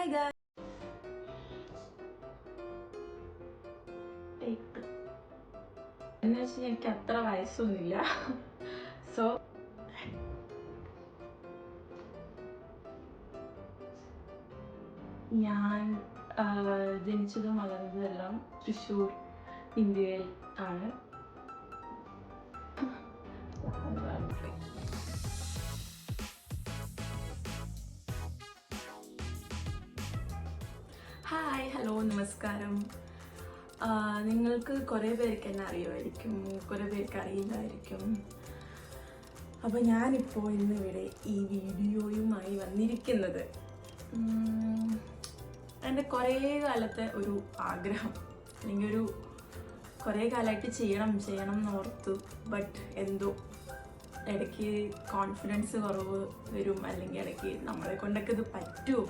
Hi guys. എന്നുവെച്ചാൽ എനിക്ക് അത്ര വയസ്സൊന്നുമില്ല. സോ ഞാൻ ജനിച്ചതും വളർന്നതെല്ലാം തൃശ്ശൂർ ഇന്ത്യയിൽ ആണ്. ഹായ്, ഹലോ, നമസ്കാരം. നിങ്ങൾക്ക് കുറേ പേർക്ക് എന്നെ അറിയുമായിരിക്കും, കുറേ പേർക്ക് അറിയില്ലായിരിക്കും. അപ്പോൾ ഞാനിപ്പോൾ ഇന്നിവിടെ ഈ വീഡിയോയുമായി വന്നിരിക്കുന്നത് എൻ്റെ കുറേ കാലത്തെ ഒരു ആഗ്രഹം, അല്ലെങ്കിൽ കുറേ കാലമായിട്ട് ചെയ്യണം എന്നോർത്തു. ബട്ട് എന്തോ ഇടയ്ക്ക് കോൺഫിഡൻസ് കുറവ് വരും, അല്ലെങ്കിൽ ഇടയ്ക്ക് നമ്മളെ കൊണ്ടൊക്കെ ഇത് പറ്റുമോ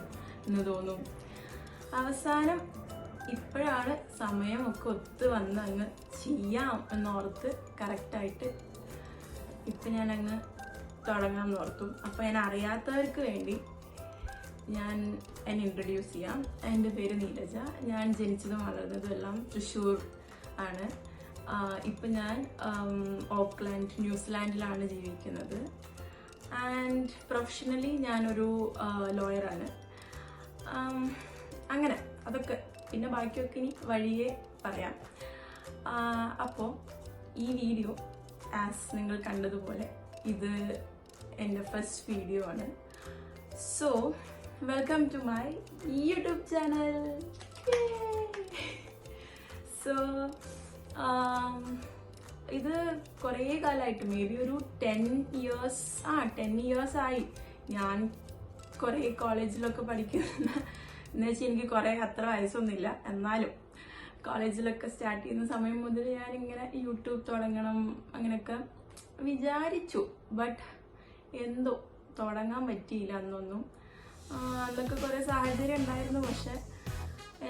എന്ന് തോന്നും. അവസാനം ഇപ്പോഴാണ് സമയമൊക്കെ ഒത്തു വന്ന് അങ്ങ് ചെയ്യാം എന്നോർത്ത് കറക്റ്റായിട്ട് ഇപ്പം ഞാനങ്ങ് തുടങ്ങാമെന്ന് ഓർത്തു. അപ്പോൾ ഞാൻ അറിയാത്തവർക്ക് വേണ്ടി ഞാൻ എന്നെ ഇൻട്രൊഡ്യൂസ് ചെയ്യാം. എൻ്റെ പേര് നീരജ. ഞാൻ ജനിച്ചതും വളർന്നതും എല്ലാം തൃശ്ശൂർ ആണ്. ഇപ്പം ഞാൻ ഓക്ലാൻഡ്, ന്യൂസിലാൻഡിലാണ് ജീവിക്കുന്നത്. ആൻഡ് പ്രൊഫഷണലി ഞാനൊരു ലോയറാണ്. അങ്ങനെ അതൊക്കെ പിന്നെ ബാക്കിയൊക്കെ ഇനി വഴിയേ പറയാം. അപ്പോൾ ഈ വീഡിയോ നിങ്ങൾ കണ്ടതുപോലെ ഇത് എൻ്റെ ഫസ്റ്റ് വീഡിയോ ആണ്. So welcome to my YouTube channel. So ഇത് കുറേ കാലമായിട്ട്, മേ ബി ഒരു 10 years ആയി. ഞാൻ കുറേ കോളേജിലൊക്കെ പഠിക്കുന്ന എന്ന് വെച്ചാൽ എനിക്ക് കുറേ അത്ര വയസ്സൊന്നുമില്ല, എന്നാലും കോളേജിലൊക്കെ സ്റ്റാർട്ട് ചെയ്യുന്ന സമയം മുതൽ ഞാനിങ്ങനെ യൂട്യൂബ് തുടങ്ങണം അങ്ങനെയൊക്കെ വിചാരിച്ചു. ബട്ട് എന്തോ തുടങ്ങാൻ പറ്റിയില്ല അന്നൊന്നും. അന്നൊക്കെ കുറേ സാഹചര്യം ഉണ്ടായിരുന്നു, പക്ഷെ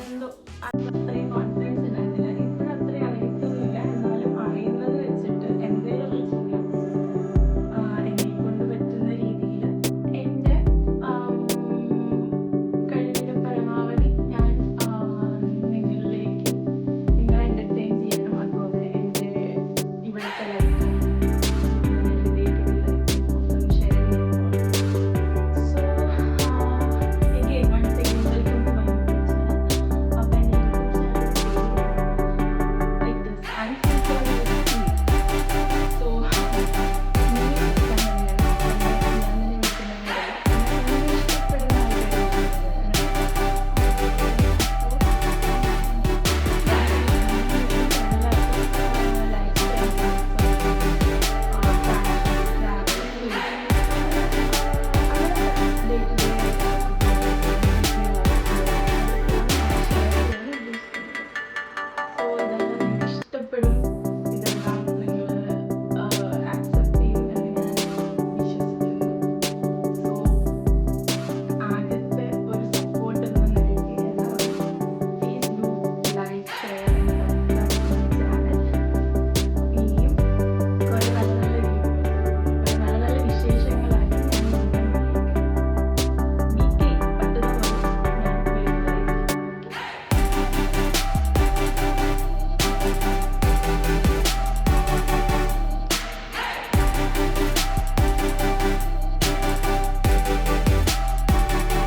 എന്തോ അത്രയും